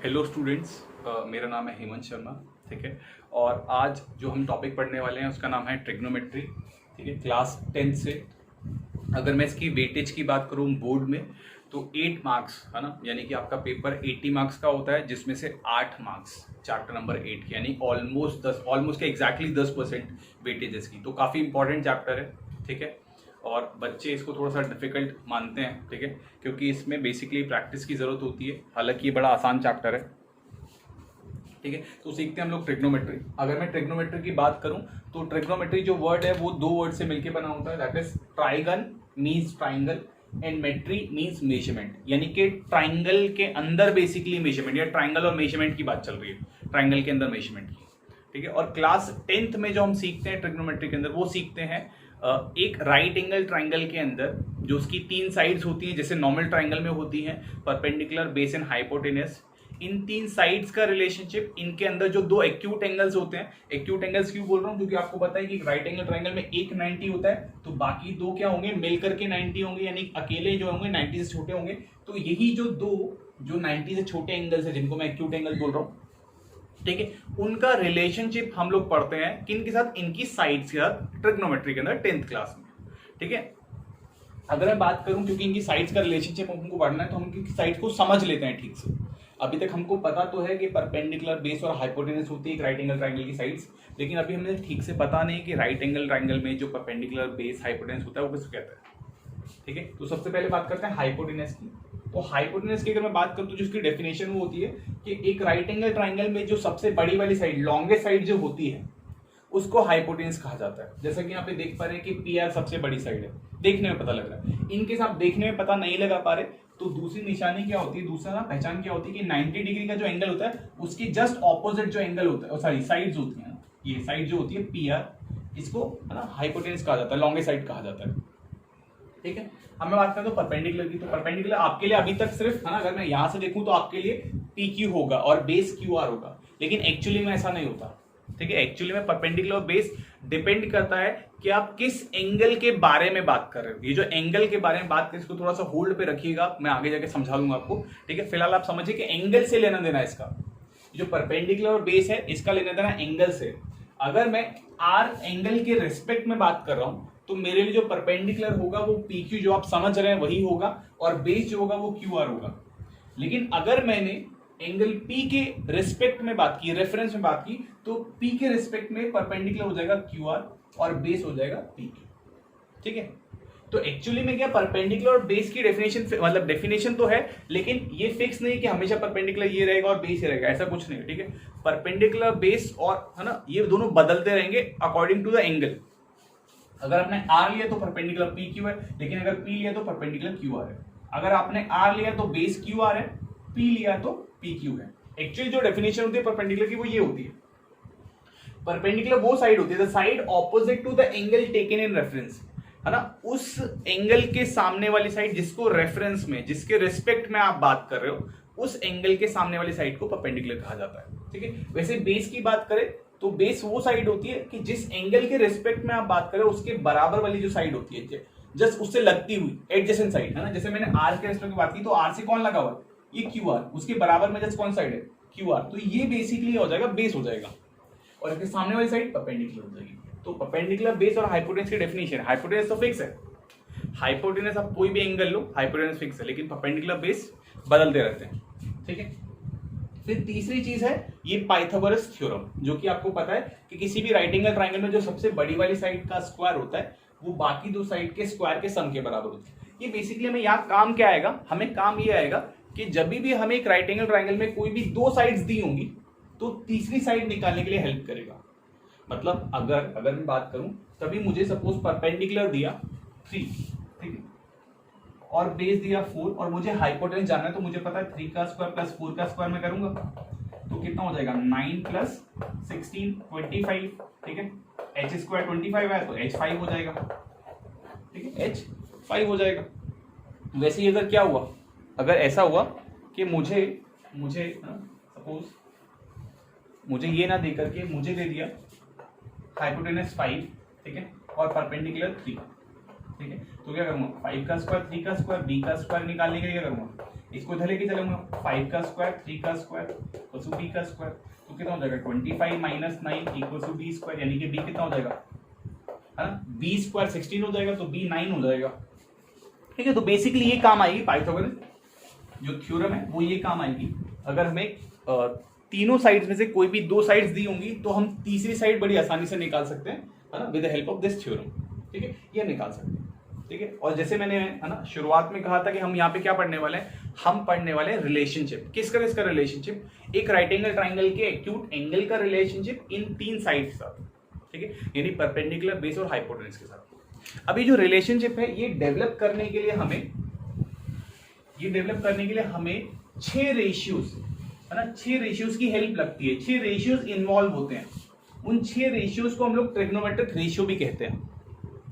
Hello students, मेरा नाम है हेमंत शर्मा। ठीक है। और आज जो हम टॉपिक पढ़ने वाले हैं उसका नाम है ट्रिग्नोमेट्री। ठीक है, क्लास 10 से। अगर मैं इसकी वेटेज की बात करूँ बोर्ड में तो 8 मार्क्स है ना, यानी कि आपका पेपर 80 मार्क्स का होता है, जिसमें से 8 मार्क्स चैप्टर नंबर 8 के, यानी ऑलमोस्ट के एग्जैक्टली 10% वेटेज इसकी। तो काफ़ी इंपॉर्टेंट चैप्टर है। ठीक है। और बच्चे इसको थोड़ा सा डिफिकल्ट मानते हैं। ठीक है, क्योंकि इसमें बेसिकली प्रैक्टिस की ज़रूरत होती है। हालांकि ये बड़ा आसान चैप्टर है। ठीक है, तो सीखते हैं हम लोग ट्रिग्नोमेट्री। अगर मैं ट्रिग्नोमेट्री की बात करूं तो ट्रिग्नोमेट्री जो वर्ड है वो 2 वर्ड से मिलकर बना होता है, that is trigon means triangle and metry means measurement. यानी कि ट्राइंगल के अंदर बेसिकली मेजरमेंट, या ट्राइंगल और मेजरमेंट की बात चल रही है, ट्राइंगल के अंदर मेजरमेंट की। ठीक है। और क्लास 10th में जो हम सीखते हैं ट्रिग्नोमेट्री के अंदर, वो सीखते हैं एक राइट एंगल ट्राइंगल के अंदर जो उसकी 3 साइड्स होती हैं, जैसे नॉर्मल ट्राइंगल में होती हैं, perpendicular, base and hypotenuse. In 3 sides का रिलेशनशिप, इनके अंदर जो 2 एक्यूट एंगल्स होते हैं। एक्यूट एंगल्स क्यों बोल रहा हूं? क्योंकि आपको पता है कि राइट एंगल ट्राइंगल में एक 90 होता है, तो बाकी 2 क्या होंगे? मिलकर के 90 होंगे, यानी अकेले जो होंगे 90 से छोटे होंगे। तो यही जो 2 जो 90 से छोटे एंगल्स है, जिनको मैं एक्यूट एंगल बोल रहा हूं, ठीक है, उनका रिलेशनशिप हम लोग पढ़ते हैं किन के साथ? इनकी साइड्स के साथ, ट्रिग्नोमेट्री के अंदर 10th क्लास में। ठीक है। अगर मैं बात करूं, क्योंकि इनकी साइड्स का रिलेशनशिप हमको पढ़ना है, तो हम इनकी साइड्स को समझ लेते हैं ठीक से। अभी तक हमको पता तो है कि परपेंडिकुलर, बेस और हाइपोटेनस होती है एक राइट एंगल ट्राइंगल की साइड्स, लेकिन अभी हमें ठीक से पता नहीं कि राइट एंगल ट्राइंगल में जो परपेंडिकुलर, बेस, हाइपोटेनस होता है वो किसको कहता है। ठीक है, तो सबसे पहले बात करते हैं हाइपोटेनस की। तो हाइपोटेनस की अगर मैं बात करूं तो जिसकी डेफिनेशन वो होती है कि एक राइट एंगल ट्राइंगल में जो सबसे बड़ी वाली साइड, लॉन्गेस्ट साइड जो होती है, उसको हाइपोटेनस कहा जाता है। जैसा कि यहाँ पे देख पा रहे हैं कि पी आर सबसे बड़ी साइड है, देखने में पता लग रहा है। इनके साथ देखने में पता नहीं लगा पा रहे, तो दूसरी निशानी क्या होती है, दूसरा ना पहचान क्या होती है कि 90 डिग्री का जो एंगल होता है उसकी जस्ट ऑपोजिट जो एंगल होता है, सॉरी साइड्स होती है, ये साइड जो होती है पी आर, इसको है ना हाइपोटेनस कहा जाता है, लॉन्गेस्ट साइड कहा जाता है। ठीक है। अब मैं बात करता हूँ परपेंडिकुलर की। तो परपेंडिकुलर आपके लिए अभी तक सिर्फ है ना, अगर मैं यहां से देखूं तो आपके लिए पी क्यू होगा और बेस क्यू आर होगा, लेकिन एक्चुअली में ऐसा नहीं होता। ठीक है, एक्चुअली में परपेंडिकुलर और बेस डिपेंड करता है कि आप किस एंगल के बारे में बात कर रहे हो। ये जो एंगल के बारे में बात करें, इसको थोड़ा सा होल्ड पे रखिएगा, मैं आगे जाके समझा दूंगा आपको। ठीक है, फिलहाल आप समझिए कि एंगल से लेना देना इसका, जो परपेंडिकुलर और बेस है इसका लेना देना एंगल से। अगर मैं आर एंगल के रिस्पेक्ट में बात कर रहा हूं तो मेरे लिए जो परपेंडिकुलर होगा वो पी क्यू जो आप समझ रहे हैं वही होगा, और बेस जो होगा वो क्यू आर होगा। लेकिन अगर मैंने एंगल पी के रिस्पेक्ट में बात की, रेफरेंस में बात की, तो पी के रिस्पेक्ट में परपेंडिकुलर हो जाएगा क्यू आर और बेस हो जाएगा पी क्यू। ठीक है। तो एक्चुअली में क्या, परपेंडिकुलर और बेस की डेफिनेशन, मतलब डेफिनेशन तो है, लेकिन ये फिक्स नहीं कि हमेशा परपेंडिकुलर ये रहेगा और बेस ये रहेगा, ऐसा कुछ नहीं है। ठीक है, परपेंडिकुलर, बेस और है ना, ये दोनों बदलते रहेंगे अकॉर्डिंग टू द एंगल। अगर आपने आर लिया तो परपेंडिकुलर पी क्यू है, लेकिन अगर पी लिया तो परपेंडिकुलर क्यू आर है। अगर आपने आर लिया तो बेस क्यू आर है, पी लिया तो पी क्यू है। एक्चुअली जो डेफिनेशन होती है परपेंडिकुलर की वो ये होती है, परपेंडिकुलर वो साइड होती है the side opposite to the angle taken in reference, है ना, उस एंगल के सामने वाली साइड जिसको रेफरेंस में, जिसके रिस्पेक्ट में आप बात कर रहे हो, उस एंगल के सामने वाली साइड को परपेंडिकुलर कहा जाता है। ठीक है। वैसे बेस की बात करें तो बेस वो साइड होती है कि जिस एंगल के रिस्पेक्ट में आप बात कर रहे हो उसके बराबर वाली जो साइड होती है, जस्ट उससे लगती हुई एडजेसेंट साइड, है ना। जैसे मैंने आर के रिस्पेक्ट में बात की तो आर से कौन लगा हुआ, ये क्यू आर, उसके बराबर में जस्ट कौन साइड है, क्यू आर। तो ये बेसिकली हो जाएगा, बेस हो जाएगा, और इसके सामने वाली साइड परपेंडिकुलर हो जाएगी। तो परपेंडिकुलर, बेस और हाइपोटेनस की डेफिनेशन, हाइपोटेनस तो फिक्स है, हाइपोटेनस आप कोई भी एंगल लो, हाइपोटेनस फिक्स है, लेकिन परपेंडिकुलर, बेस बदलते रहते हैं। ठीक है। फिर तीसरी चीज है ये पाइथागोरस थ्योरम, जो कि आपको पता है कि किसी भी राइट एंगल ट्राइंगल में जो सबसे बड़ी वाली साइड का स्क्वायर होता है वो बाकी 2 साइड के स्क्वायर के सम के बराबर होती है। ये बेसिकली हमें यहाँ काम क्या आएगा, हमें काम ये आएगा कि जब भी हमें एक राइट एंगल ट्राइंगल में कोई भी 2 साइड्स दी होंगी तो तीसरी साइड निकालने के लिए हेल्प करेगा। मतलब अगर मैं बात करूं, तभी मुझे सपोज परपेंडिकुलर दिया 3, ठीक है, और बेस दिया 4, और मुझे हाइपोटेनस जानना है, तो मुझे पता है 3 का स्क्वायर प्लस 4 का स्क्वायर मैं करूंगा तो कितना हो जाएगा, 9 प्लस 16 25। ठीक है, h स्क्वायर 25 है तो h 5 हो जाएगा। ठीक है, h 5 हो जाएगा। वैसे ही अगर क्या हुआ, अगर ऐसा हुआ कि मुझे सपोज मुझे ये ना दे करके मुझे दे दिया हाइपोटेनस 5, ठीक है, और परपेंडिकुलर 3, ठीक है, तो क्या करूंगा, 5 का स्क्वायर, 3 का स्क्वायर, b का स्क्वायर निकालने के लिए क्या करूंगा, इसको इधर लेके चलूंगा 5 का स्क्वायर 3 का स्क्वायर इक्वल टू b का स्क्वायर, तो कितना हो जाएगा 25 minus 9 equal to b square, यानी कि b कितना हो जाएगा, है ना, b स्क्वायर 16 हो जाएगा, तो b 9 हो जाएगा। ठीक है, तो बेसिकली ये काम आएगी पाइथागोरस जो थ्योरम है वो ये काम आएगी अगर हमें तीनों साइड्स में से कोई भी दो साइड्स दी होंगी तो हम तीसरी साइड बड़ी आसानी से निकाल सकते हैं, है ना, with the help of this theorem. ठीक है, ये निकाल सकते हैं। ठीक है, और जैसे मैंने, है ना, शुरुआत में कहा था कि हम यहाँ पे क्या पढ़ने वाले हैं, हम पढ़ने वाले हैं रिलेशनशिप। किसका किसका रिलेशनशिप, एक राइट एंगल ट्राइंगल के एक्यूट एंगल का रिलेशनशिप इन तीन साइड्स का। ठीक है, यानी परपेंडिकुलर, बेस और हाइपोटेन्यूज के साथ। अभी जो रिलेशनशिप है ये डेवलप करने के लिए हमें 6 रेशियोज, है ना, 6 रेशियोज की हेल्प लगती है, 6 रेशियोज इन्वॉल्व होते हैं। उन 6 रेशियोज को हम लोग ट्रिग्नोमेट्रिक रेशियो भी कहते हैं।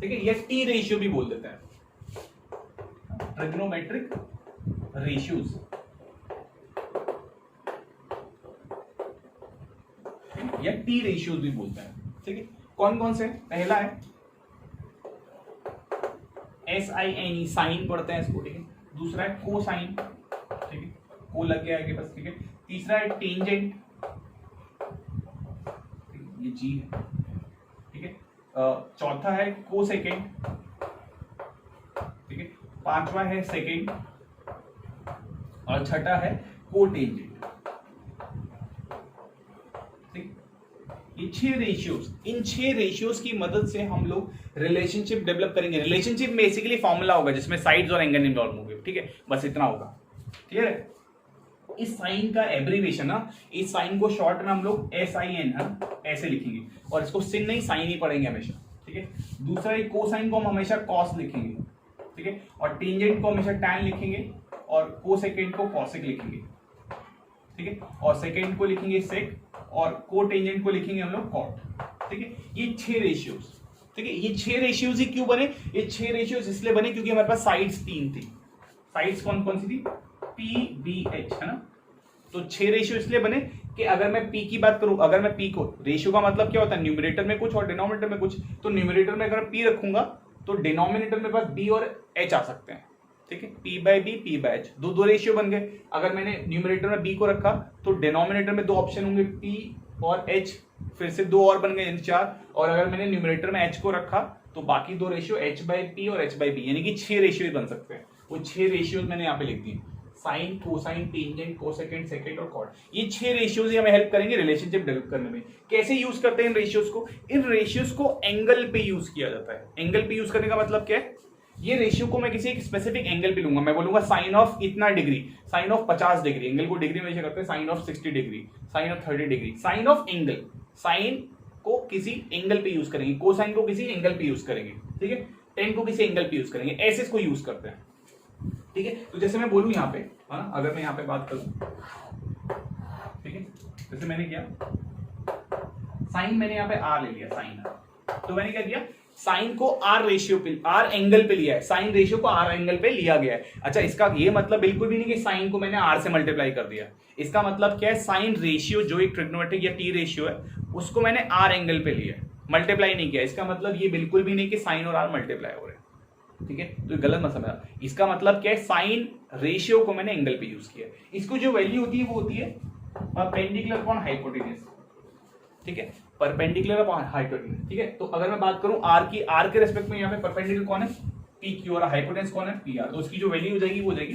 ठीक है, या टी रेशियो भी बोल देते हैं, ट्रिग्नोमेट्रिक रेशियोज। या टी रेशियोज भी बोलते हैं। ठीक है, कौन कौन से, पहला है SINE, साइन पढ़ते हैं इसको। ठीक है, दूसरा है कोसाइन, ठीक है, को लग गया आगे बस। ठीक है, तीसरा है टेंजेंट, ये जी है। ठीक है, चौथा है कोसेकेंड। ठीक है, पांचवा है सेकेंड और छठा है कोटेंजेंट। ठीक, ये 6 रेशियोज, इन 6 रेशियोज की मदद से हम लोग रिलेशनशिप डेवलप करेंगे। रिलेशनशिप बेसिकली फॉर्मूला होगा जिसमें साइड्स और एंगल इन्वॉल्व होंगे। ठीक है, बस इतना होगा। ठीक है, इस साइन का एब्रीविएशन ना, इस साइन को शॉर्ट में हम लोग SIN ऐसे लिखेंगे, और इसको सिन नहीं साइन ही पढ़ेंगे हमेशा। ठीक है, दूसरा एक कोसाइन को हम हमेशा कॉस लिखेंगे। ठीक है, और टेंजेंट को हमेशा टैन लिखेंगे, और कोसेकेंड को कॉसेक लिखेंगे। ठीक है, और सेकेंड को लिखेंगे सेक, और कोटेंजेंट को लिखेंगे हम लोग कॉट। ठीक है, ये 6 रेशियोज। ठीक है, ये 6 रेशियोज ही क्यों बने, ये 6 रेशियोज इसलिए बने क्योंकि हमारे पास साइड्स 3 थी। साइड्स कौन कौन सी थी, PBH, है ना। तो 6 रेशियो इसलिए बने कि अगर मैं P की बात करूं, अगर मैं P को, रेशियो का मतलब क्या होता है, न्यूमरेटर में कुछ और डिनोमिनेटर में कुछ, तो न्यूमरेटर में अगर P रखूंगा तो डिनोमिनेटर में बस B और H आ सकते हैं। ठीक है, P/B P/H, दो रेशियो बन गए। अगर मैंने न्यूमरेटर में B को रखा तो डिनोमिनेटर में 2 ऑप्शन होंगे, P और H, फिर से 2 और बन गए, यानी 4। और अगर मैंने न्यूमरेटर में H को रखा तो बाकी 2 रेशियो H/P और H/B, यानी कि 6 रेशियो बन सकते हैं। वो 6 रेशियोज मैंने यहाँ पे लिख दिए, sine, cosine, tangent, cosecant, secant और कॉट। ये 6 रेशियोज हमें हेल्प करेंगे रिलेशनशिप डेवलप करने में। कैसे यूज करते हैं इन रेशियोज को, इन रेशियोज को एंगल पे यूज किया जाता है। एंगल पे यूज करने का मतलब क्या है, ये रेशियो को मैं किसी एक स्पेसिफिक एंगल पे लूंगा। मैं बोलूंगा साइन ऑफ इतना degree, sine of 50 degree, angle को डिग्री में करते हैं, sine of 60 degree, sine of 30 degree, sine of angle. Sine को किसी एंगल पे यूज करेंगे, कोसाइन को किसी एंगल पे यूज करेंगे। ठीक है, टेन को किसी एंगल पे यूज करेंगे, ऐसे इसको यूज करते हैं। ठीक है, तो जैसे मैं बोलूं यहाँ पे, हाँ, अगर मैं यहाँ पे बात करूं, ठीक है, जैसे मैंने किया साइन, मैंने यहाँ पे आर ले लिया, साइन आर, तो मैंने क्या किया, साइन को आर रेशियो पे, आर एंगल पे लिया है, साइन रेशियो को आर एंगल पे लिया गया है। अच्छा, इसका ये मतलब बिल्कुल भी नहीं कि साइन को मैंने आर से मल्टीप्लाई कर दिया। इसका मतलब क्या है, साइन रेशियो जो एक ट्रिग्नोमेट्रिक या टी रेशियो है उसको मैंने आर एंगल पे लिया है, मल्टीप्लाई नहीं किया। इसका मतलब ये बिल्कुल भी नहीं कि साइन और आर मल्टीप्लाई हो रहे हैं। ठीक है, तो गलत मत समझना। इसका मतलब क्या है, साइन रेशियो को मैंने एंगल पे यूज किया। इसको जो वैल्यू होती है वो होती है परपेंडिकुलर अपॉन हाइपोटेन्यूज। ठीक है, परपेंडिकुलर अपॉन हाइपोटेन्यूज। ठीक है, तो अगर मैं बात करूं आर की, आर के रेस्पेक्ट में यहाँ पे परपेंडिकुलर कौन है, पी क्यू, और हाइपोटेन्यूज कौन है, पी आर। तो उसकी जो वैल्यू हो जाएगी वो हो जाएगी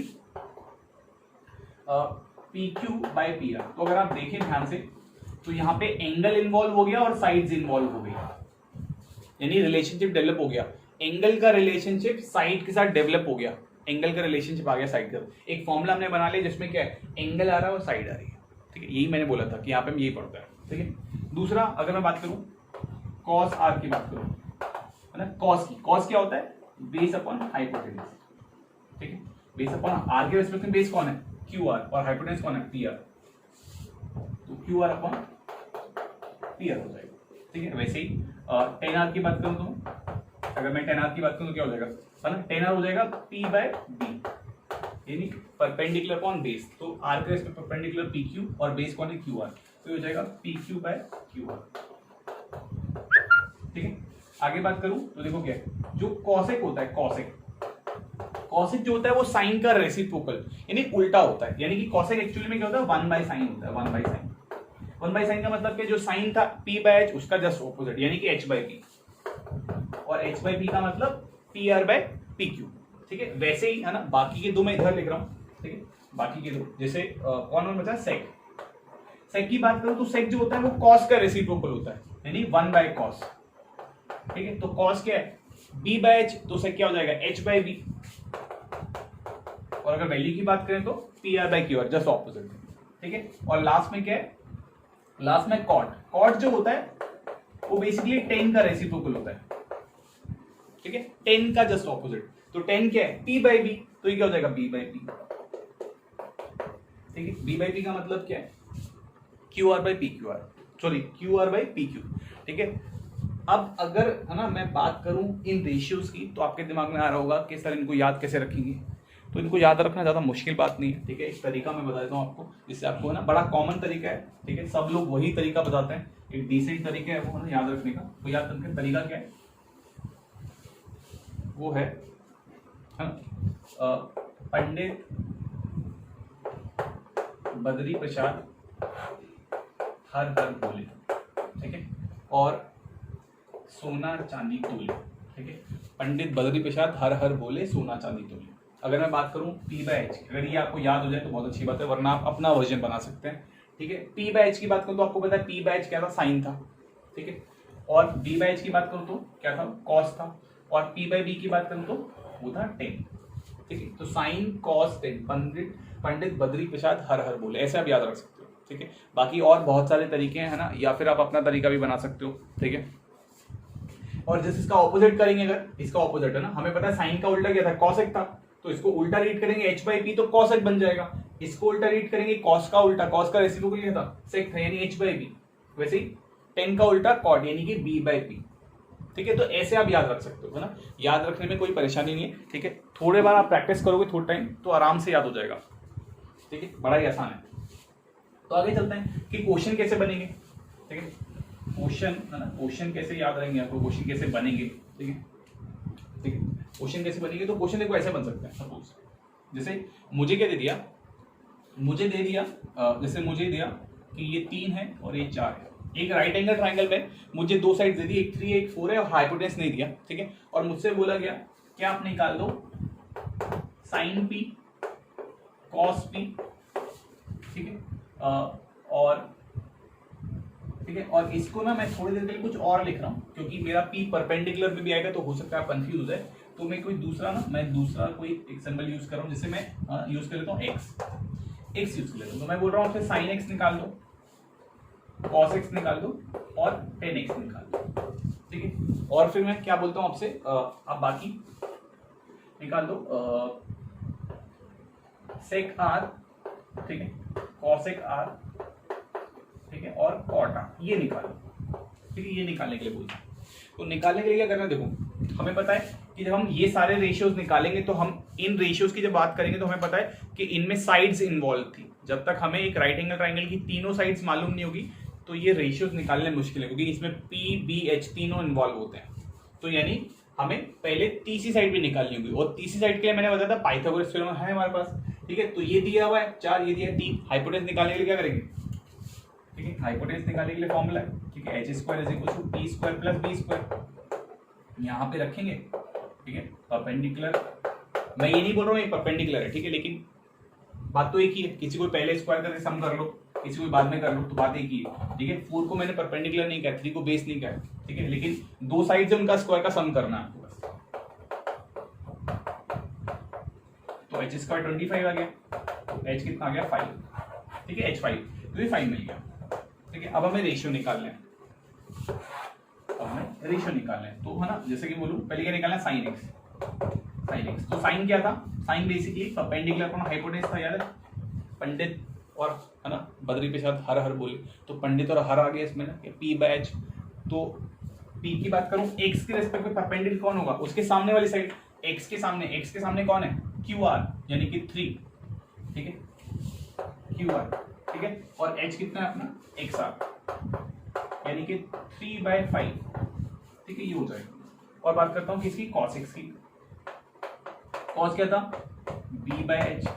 P Q by P R. तो अगर आप देखें ध्यान से तो यहाँ पे एंगल इन्वॉल्व हो गया और साइड्स इन्वॉल्व हो गई, यानी रिलेशनशिप डेवलप हो गया। एंगल का रिलेशनशिप साइड के साथ डेवलप हो गया, एंगल का रिलेशनशिप आ गया साइड का। एक फॉर्मूला हमने बना लिया जिसमें क्या है, एंगल आ रहा है और साइड आ रही है। ठीक है, यही मैंने बोला था कि यहाँ पे यही पड़ता है। ठीक है, दूसरा अगर मैं बात करूं कॉस आर की बात करूं, है ना, कॉस की, कॉस क्या होता है, बेस अपॉन हाइपोटेन्यूज। ठीक है, बेस अपॉन आर के रेस्पेक्ट में बेस कौन है, क्यू आर, और हाइपोटेन्यूज कौन है, पी आर। तो Q R upon P R हो जाएगा। ठीक है, वैसे ही टेन आर की बात करूं तो, अगर मैं टेन आर की बात करूं तो क्या हो जाएगा, है ना, टेन आर हो जाएगा पी बाय बी, यानी परपेंडिकुलर अपॉन बेस। तो आर के रेस्पेक्ट परपेंडिकुलर पी क्यू और बेस कौन है, क्यू आर। तो हो जाएगा P Q by Q R. ठीक है, आगे बात करूं तो देखो क्या है, जो कॉसेक होता है, कॉसेक, कॉसेक जो होता है वो साइन का रेसिप्रोकल यानी उल्टा होता है, यानी कि कॉसेक एक्चुअली में क्या होता है 1/sin होता है, 1/sin। 1/sin का मतलब कि जो साइन था p/h उसका जस्ट ऑपोजिट यानी कि h/p, और h/p का मतलब PR/pq। ठीक है, वैसे ही है ना बाकी के दो मैं इधर लिख रहा हूँ। ठीक है, बाकी के दो जैसे कौन बचा, सेक। सेक की बात करूं तो सेक जो होता है वो कॉस का रेसिप्रोकल होता है यानी 1/cos। ठीक है, तो कॉस क्या है b/h, तो सेक क्या हो जाएगा h/b, और अगर वैल्यू की बात करें तो PR/q, जस्ट ऑपोजिट। ठीक है, और लास्ट में क्या है, लास्ट में कॉट। कॉट जो होता है वो बेसिकली tan का रेसिप्रोकल होता है। ठीक है, tan का जस्ट ऑपोजिट, तो tan क्या है p/b, तो ये क्या हो जाएगा b/p। ठीक है, b/p का मतलब क्या है QR/pqr, सॉरी QR/pq। ठीक है, अब अगर है ना मैं बात करूं इन रेशियोज की तो आपके दिमाग में आ रहा होगा कि सर इनको याद कैसे रखेंगे, तो इनको याद रखना ज़्यादा मुश्किल बात नहीं है। ठीक है, एक तरीका मैं बता देता हूँ आपको, जिससे आपको है ना बड़ा कॉमन तरीका है। ठीक है, सब लोग वही तरीका बताते हैं, एक डिसेंट तरीका है वो ना याद रखने का। तो याद रखने का तरीका क्या है, वो है पंडित बद्री प्रसाद हर हर बोले। ठीक है, और सोना चांदी तोले। ठीक है, पंडित बद्री प्रसाद हर हर बोले सोना चांदी तोले। अगर मैं बात करूं p/h, अगर ये आपको याद हो जाए तो बहुत अच्छी बात है, वरना आप अपना वर्जन बना सकते हैं। ठीक है, p/h की बात करूं तो आपको पता है p/h क्या था, साइन था। ठीक है, और b/h की बात करूं तो क्या था, कॉस था, और p/b की बात करूं तो वो था tan। ठीक है, तो sine cos tan, Pandit Badri Prasad हर हर बोले, ऐसे आप याद रख सकते हो। ठीक है, बाकी और बहुत सारे तरीके हैं, है ना, या फिर आप अपना तरीका भी बना सकते हो। ठीक है, और जैसे इसका ऑपोजिट करेंगे, अगर इसका ऑपोजिट है ना, हमें पता है साइन का उल्टा क्या था, कॉसेक था, तो इसको उल्टा रीड करेंगे h/p, तो कॉसेक बन जाएगा। इसको उल्टा रीड करेंगे, कॉस का उल्टा, कॉस का रेसिप्रोकल क्या था, सेक था, यानी h/p। वैसे ही tan का उल्टा कॉट यानी कि b/p। ठीक है, तो ऐसे आप याद रख सकते हो, है ना, याद रखने में कोई परेशानी नहीं है। ठीक है, थोड़े बार आप प्रैक्टिस करोगे थोड़ा टाइम तो आराम से याद हो जाएगा। ठीक है, बड़ा ही आसान है। तो आगे चलते हैं कि क्वेश्चन कैसे बनेंगे। ठीक है, क्वेश्चन है ना, क्वेश्चन कैसे याद रहेंगे आपको, क्वेश्चन कैसे बनेंगे। ठीक है, ठीक है, क्वेश्चन कैसे बनेंगे, तो क्वेश्चन देखो ऐसे बन सकते हैं। सपोज जैसे मुझे क्या दे दिया, मुझे दे दिया जैसे मुझे दिया कि ये 3 है और ये 4 है। एक राइट एंगल ट्राइंगल में मुझे दो साइड दे दी, एक 3 एक 4 है, और हाइपोटेन्यूस नहीं दिया। ठीक है, और मुझसे बोला गया क्या आप निकाल दो साइन p कॉस p। ठीक है, और ठीक है, और इसको ना मैं थोड़ी देर के लिए कुछ और लिख रहा हूँ, क्योंकि मेरा p परपेंडिकुलर में भी आएगा तो हो सकता है आप कंफ्यूज हो जाए। तो मैं कोई दूसरा ना, मैं दूसरा कोई एक सिंबल यूज कर रहा हूँ, जिसे मैं यूज कर लेता हूँ x यूज कर लेता हूँ। तो मैं बोल रहा हूँ आपसे साइन x निकाल दो, कॉस x निकाल दो, और टेन x निकाल दो। ठीक है, और फिर मैं क्या बोलता हूँ आपसे, आप बाकी निकाल दो सेक r, ठीक है, कॉसेक r, ठीक है, और कॉट r, ये निकालो। ठीक है, ये निकालने के लिए बोलते हैं। तो निकालने के लिए क्या करना है, देखो हमें पता है कि जब हम ये सारे रेशियोज निकालेंगे तो हम इन रेशियोज की जब बात करेंगे तो हमें पता है कि इनमें साइड्स इन्वॉल्व थी। जब तक हमें एक राइट एंगल ट्राइंगल की तीनों साइड्स मालूम नहीं होगी तो ये रेशियोज निकालने मुश्किल है, क्योंकि इसमें p b h तीनों इन्वॉल्व होते हैं। तो यानी हमें पहले तीसरी साइड भी निकालनी होगी, और तीसरी साइड के लिए मैंने बताया था पाइथागोरस थ्योरम है हमारे पास। ठीक है, तो ये दिया हुआ है 4, ये दिया है 3। हाइपोटेन्यूस निकालने के लिए क्या करेंगे, ठीक है, हाइपोटेन्यूस निकालने के लिए फॉर्मूला है, ठीक है, h² = p² + b²। यहाँ पे रखेंगे, ठीक है, परपेंडिकुलर, मैं ये नहीं बोल रहा हूँ ये परपेंडिकुलर है, ठीक है, लेकिन बात तो एक ही है। किसी को पहले स्क्वायर करके सम कर लो, किसी को बाद में कर लो, तो बात एक ही है। ठीक है, 4 को मैंने परपेंडिकुलर नहीं कहा, 3 को बेस नहीं कहा, ठीक है, लेकिन दो साइड से उनका स्क्वायर का सम करना है आपको बस। तो h² 25 आ गया, तो h कितना आ गया 5, ठीक है, h5, तो ये 5 मिल गया। ठीक है, अब हमें रेशियो निकालना है, तो है ना, जैसे कि बोलूं पहले क्या निकालना है, साइन x। तो साइन क्या था, sine basically perpendicular upon hypotenuse था, याद है, पंडित और है ना बद्री प्रसाद हर हर बोले, तो पंडित और हर आ गया इसमें ना, p/h। तो p की बात करूं x के रेस्पेक्ट में परपेंडिकुलर कौन होगा, उसके सामने वाली साइड, x के सामने कौन है, QR, यानी कि 3, ठीक है, QR, ठीक है, और h कितना है अपना XR, यानी कि 3/5, ठीक है, ये हो जाएगा। और बात करता हूँ किसकी, cos x की, कॉस क्या था, b/h,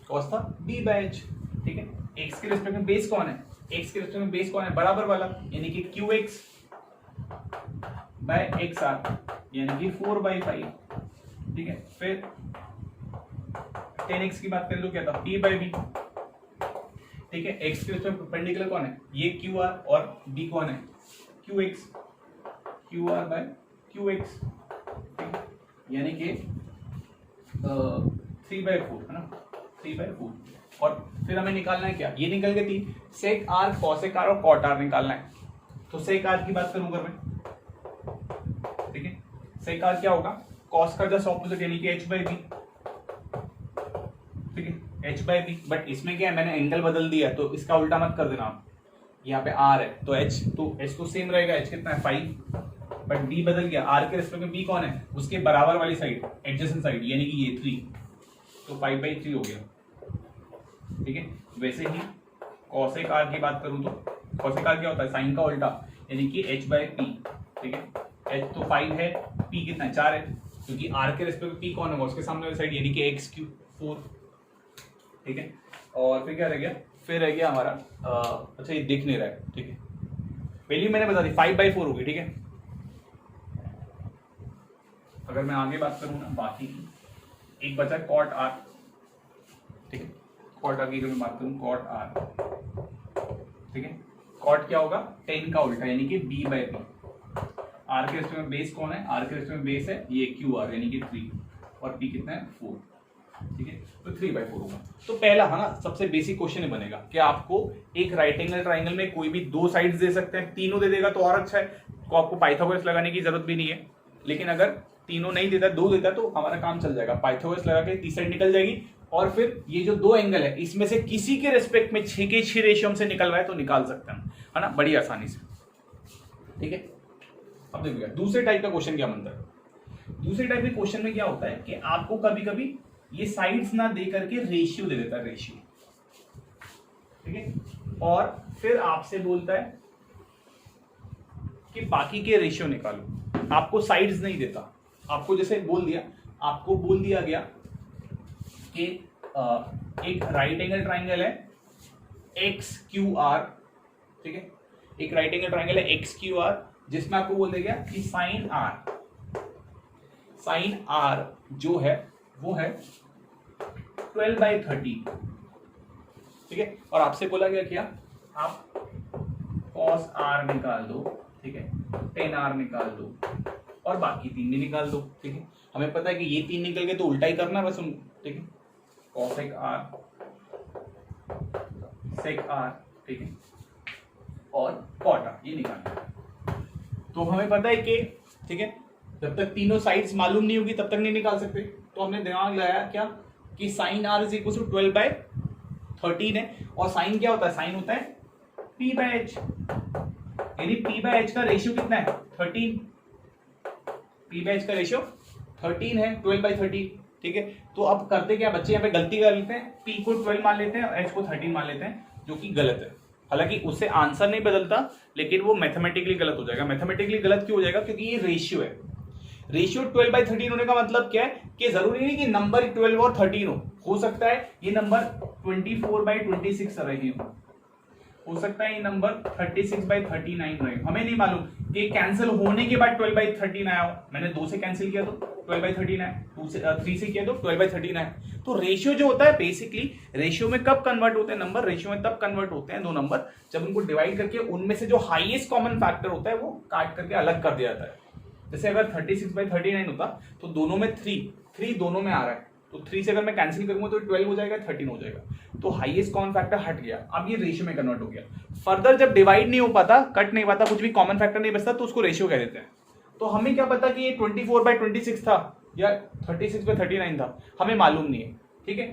कॉस था b/h, ठीक है। x के रिस्पेक्ट में बेस कौन है, x के रिस्पेक्ट में बेस कौन है, बराबर वाला, यानी कि qx बाय xr, यानी कि 4/5, ठीक है। फिर 10x की बात करें तो क्या था, p/b, ठीक है। x के रिस्पेक्ट में परपेंडिकुलर कौन है, ये qr, और b कौन है, qx, qr बाय qx, ठीक है, यानी कि 3/4 है ना, 3/4। और फिर हमें निकालना है क्या, ये निकल गए 3, सेक r, कॉसेक r और कॉट r निकालना है। तो सेक r की बात करूंगा मैं, ठीक है। सेक r क्या होगा, कॉस का जस्ट ऑपोजिट, यानी कि h/b, ठीक है, h/b। बट इसमें क्या है, मैंने एंगल बदल दिया, तो इसका उल्टा मत कर देना आप, यहाँ पे r है तो h तो सेम रहेगा, h कितना है 5, बट b बदल गया, r के रिस्पेक्ट में b कौन है, उसके बराबर वाली साइड, एडजेसेंट साइड, यानी कि ये 3, तो 5/3 हो गया, ठीक है। वैसे ही कॉसेक r की बात करूं तो कॉसेक r क्या होता है, साइन का उल्टा, यानी कि h/p, ठीक है। h तो 5 है, p कितना है 4 है, क्योंकि r के रिस्पेक्ट में p कौन होगा, उसके सामने वाली साइड, यानी कि x³ 4, ठीक है। और फिर क्या रह गया, फिर रह गया हमारा अच्छा ये दिख नहीं रहा है, ठीक है, वैल्यू मैंने बता दी 5/4 होगी, ठीक है। अगर मैं आगे बात करूं ना, बाकी एक बचा कॉट r, ठीक है। कॉट r की अगर मैं बात करूं, कॉट r, ठीक है। कॉट क्या होगा, 10 का उल्टा, यानी कि b/p, r के रिस्पेक्ट में बेस कौन है, r के रिस्पेक्ट में बेस है ये qr, यानी कि 3, और p कितना है 4, ठीक है। तो 3/4 होगा। तो पहला है ना, सबसे बेसिक क्वेश्चन ही बनेगा कि आपको एक राइट एंगल ट्राइंगल में कोई भी 2 साइड्स दे सकते हैं, तीनों दे देगा तो और अच्छा है, तो आपको पाइथागोरस लगाने की जरूरत भी नहीं है। लेकिन अगर तीनों नहीं देता, 2 देता, तो हमारा काम चल जाएगा, पाइथागोरस लगा के तीसरी साइड निकल जाएगी, और फिर ये जो 2 एंगल है इसमें से किसी के रिस्पेक्ट में 6 के 6 रेशियो से निकलवाए तो निकाल सकते हैं, है ना, बड़ी आसानी से, ठीक है। अब देखिएगा दूसरे टाइप का क्वेश्चन क्या बनता है। दूसरे टाइप के क्वेश्चन में क्या होता है कि आपको कभी कभी ये साइड्स ना दे करके रेशियो दे देता है, रेशियो, ठीक है। और फिर आपसे बोलता है कि बाकी के रेशियो निकालो, आपको साइड्स नहीं देता, आपको जैसे बोल दिया, आपको बोल दिया गया कि एक राइट एंगल ट्राइंगल है XQR, ठीक है। एक राइट एंगल ट्राइंगल है XQR, जिसमें आपको बोल दिया गया कि साइन R जो है वो है 12/30, ठीक है। और आपसे बोला गया क्या, आप cos R निकाल दो, ठीक है, tan R निकाल दो, और बाकी 3 भी निकाल दो, ठीक है। हमें पता है कि ये 3 निकल गए तो उल्टा ही करना बस, ठीक है, cosec R, sec R, ठीक है, और cot R, ये निकालना। तो हमें पता है कि, ठीक है, जब तक तीनों साइड्स मालूम नहीं होगी तब तक नहीं निकाल सकते। तो हमने दिमाग लगाया क्या कि sin R is equal to 12/13 है, और साइन क्या होता है, साइन होता है p/h, यानी p/h का रेशियो कितना है 13, p/h का रेशियो 13 है, 12/13, ठीक है। तो अब करते क्या बच्चे, यहाँ पे गलती कर लेते हैं, p को 12 मान लेते हैं और h को 13 मान लेते हैं, जो कि गलत है। हालांकि उससे आंसर नहीं बदलता, लेकिन वो मैथमेटिकली गलत हो जाएगा। मैथमेटिकली गलत क्यों हो जाएगा, क्योंकि ये रेशियो है। रेशियो 12/13 होने का मतलब क्या है कि जरूरी नहीं कि नंबर 12 और 13 हो सकता है ये नंबर 24/26 रहे हो सकता है ये नंबर 36/39 रहे, हमें नहीं मालूम कि कैंसिल होने के बाद 12/13 आया हो। मैंने 2 से कैंसिल किया तो 12/13 आया, 3 से किया तो 12/13 आया। तो रेशियो जो होता है, बेसिकली रेशियो में कब कन्वर्ट होते हैं नंबर, रेशियो में तब कन्वर्ट होते हैं 2 नंबर जब उनको डिवाइड करके उनमें से जो हाईएस्ट कॉमन फैक्टर होता है वो काट करके अलग कर दिया जाता है। जैसे अगर 36/39 होता तो दोनों में 3 दोनों में आ रहा है, तो 3 से अगर मैं कैंसिल करूंगा तो 12 हो जाएगा, 13 हो जाएगा, तो हाईएस्ट कॉमन फैक्टर हट गया। अब ये रेशियो में कन्वर्ट हो गया। फर्दर जब डिवाइड नहीं हो पाता, कट नहीं पाता, कुछ भी कॉमन फैक्टर नहीं बचता, तो उसको रेशियो कह देते हैं। तो हमें क्या पता कि ये 24/26 था या 36/39 था, हमें मालूम नहीं है, ठीक है।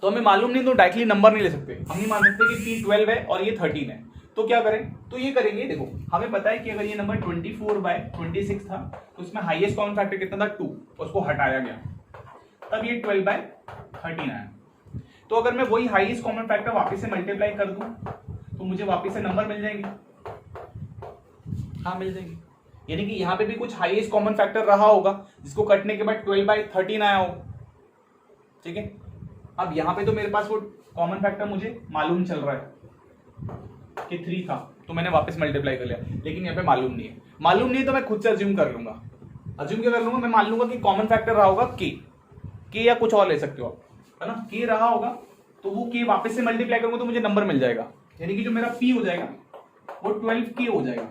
तो हमें मालूम नहीं तो डायरेक्टली नंबर नहीं ले सकते, हम नहीं मान सकते कि 12 है और ये 13 है। तो क्या करें, तो ये करेंगे, देखो हमें पता है कि अगर ये नंबर 24/26 था तो इसमें हाईएस्ट कॉमन फैक्टर कितना था 2, उसको हटाया गया, तब ये 12/13 आया। तो अगर मैं वही हाईएस्ट कॉमन फैक्टर वापस से मल्टीप्लाई कर दूं तो मुझे वापस से नंबर मिल जाएंगे, हाँ मिल जाएंगे। यानी कि यहाँ पे भी कुछ हाईएस्ट कॉमन फैक्टर रहा होगा जिसको कटने के बाद 12/13 आया होगा, ठीक है। अब यहाँ पे तो मेरे पास वो कॉमन फैक्टर मुझे मालूम चल रहा है कि 3 था, तो मैंने वापस मल्टीप्लाई कर लिया, लेकिन यहाँ पे मालूम नहीं है। मालूम नहीं है तो मैं खुद से अज्यूम कर लूंगा। अज्यूम क्या कर लूंगा, मैं मान लूंगा कि कॉमन फैक्टर रहा होगा के या कुछ और ले सकते हो आप, है ना। के रहा होगा तो वो के वापस से मल्टीप्लाई करूंगा तो मुझे नंबर मिल जाएगा, यानी कि जो मेरा पी हो जाएगा वो 12K हो जाएगा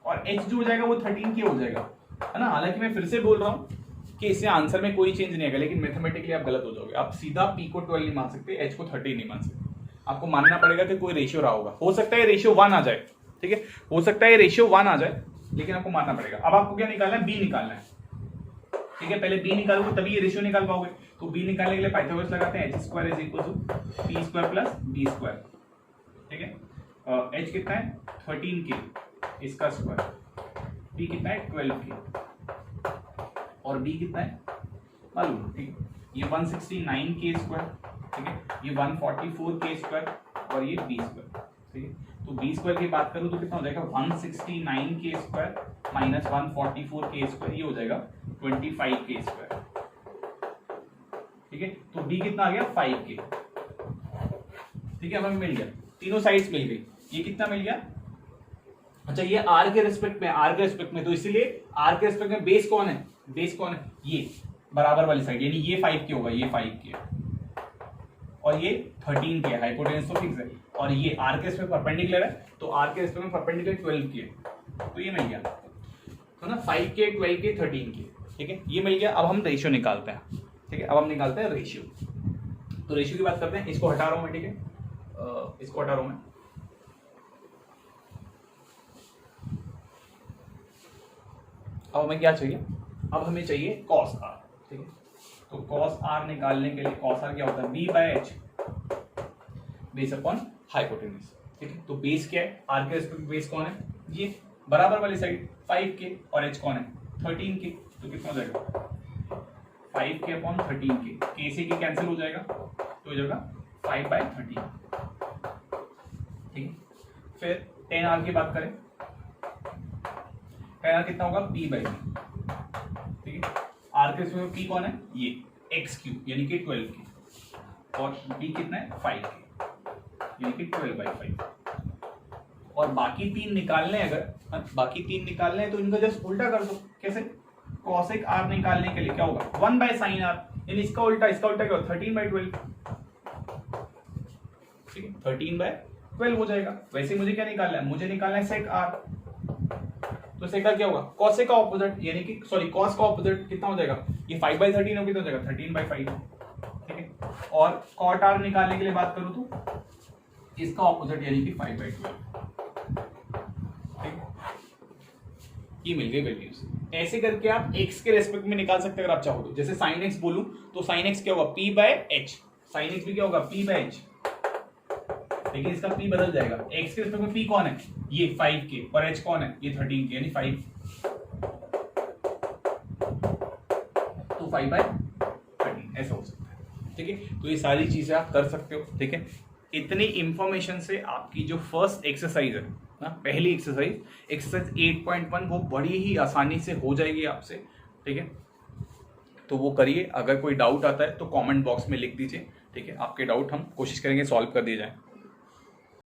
और एच जो हो जाएगा वो 13K हो जाएगा, है ना। हालांकि मैं फिर से बोल रहा हूँ कि इससे आंसर में कोई चेंज नहीं आएगा, लेकिन मैथमेटिकली आप गलत हो जाओगे। आप सीधा पी को 12 नहीं मान सकते, एच को 13 नहीं मान सकते, आपको मानना पड़ेगा कि कोई रेशियो रहा होगा। हो सकता है रेशियो 1 आ जाए, ठीक है, हो सकता है रेशियो 1 आ जाए, लेकिन आपको मानना पड़ेगा। अब आपको क्या निकालना है, बी निकालना है, ठीक है। पहले बी निकालोगे तभी ये रेशियो निकाल पाओगे। तो बी निकालने के लिए पाइथागोरस लगाते हैं, h² = p² + b², ठीक है। h कितना है 13K, इसका स्क्वायर, p कितना है 12K और b कितना है मालूम, ठीक है। ये 169K², ठीक है, ये 144K² और ये b², ठीक है। तो b² की बात करूं तो कितना हो जाएगा 169K² - 144K², ये हो जाएगा 25K², ठीक है। तो b कितना आ गया 5K, ठीक है। अब हमें मिल गया, तीनों साइड्स मिल गई। ये कितना मिल गया, अच्छा ये r के रिस्पेक्ट में, r के रिस्पेक्ट में, तो इसीलिए r के रिस्पेक्ट में बेस कौन है, बेस कौन है, ये बराबर वाली साइड, यानी ये 5K होगा, ये 5K और ये 13K है, हाइपोटेनस तो फिक्स है, और ये r के रिस्पेक्ट परपेंडिकुलर है, तो r के रिस्पेक्ट में परपेंडिकुलर 12K, तो ये मिल गया, तो ना 5K 12K 13K, ठीक है, ये मिल गया। अब हम रेशियो निकालते हैं, ठीक है। अब हम निकालते हैं रेशियो, तो रेशियो की बात करते हैं। इसको हटा रहा हूं मैं, ठीक है, इसको हटा रहा हूं मैं। अब हमें क्या चाहिए, अब हमें चाहिए cos r, ठीक है। तो cos r निकालने के लिए cos r क्या होता है, b/h बेस अपॉन हाइपोटेनस, ठीक है। तो बेस क्या है, r के रिस्पेक्ट बेस कौन है, ये बराबर वाली साइड 5K और h कौन है 13K, तो कितना हो जाएगा 5K/13K, K से K कैंसिल हो जाएगा, तो हो जाएगा 5/13, ठीक है। फिर 10r की बात करें, 10r कितना होगा p/b, ठीक है। r के इसमें p कौन है, ये x³ यानी कि 12K और b कितना है 5K यानी कि 12/5, और बाकी तीन निकालने अगर बाकी तीन निकालने हैं तो इनका जस्ट उल्टा कर दो। कैसे, cosec r निकालने के लिए क्या होगा 1/sin r, यानी इसका उल्टा क्या होगा 13/12, ठीक है, 13/12 हो जाएगा। वैसे मुझे क्या निकालना है, मुझे निकालना है sec r, तो sec r क्या होगा cosec का ऑपोजिट, यानी कि सॉरी cos का ऑपोजिट कितना हो जाएगा, ये 5/13 हो, कितना हो जाएगा 13/5, ठीक है। और cot r निकालने के लिए बात करूं तो इसका ऑपोजिट यानी कि 5/12, ठीक, ये मिल गई वैल्यूज। ऐसे करके आप x के रेस्पेक्ट में निकाल सकते हैं अगर आप चाहो तो। जैसे sin x बोलूं तो sin x क्या होगा p/h, sin x भी क्या होगा p/h, लेकिन इसका p बदल जाएगा। x के रेस्पेक्ट में p कौन है, ये 5K और h कौन है, ये 13K यानी 5, तो 5/13 ऐसा हो सकता है, ठीक है। तो ये सारी चीजें आप कर सकते हो, ठीक है। इतनी इंफॉर्मेशन से आपकी जो फर्स्ट एक्सरसाइज है ना, पहली एक्सरसाइज 8.1 वो बड़ी ही आसानी से हो जाएगी आपसे, ठीक है। तो वो करिए, अगर कोई डाउट आता है तो कमेंट बॉक्स में लिख दीजिए, ठीक है। आपके डाउट हम कोशिश करेंगे सॉल्व कर दिए जाए।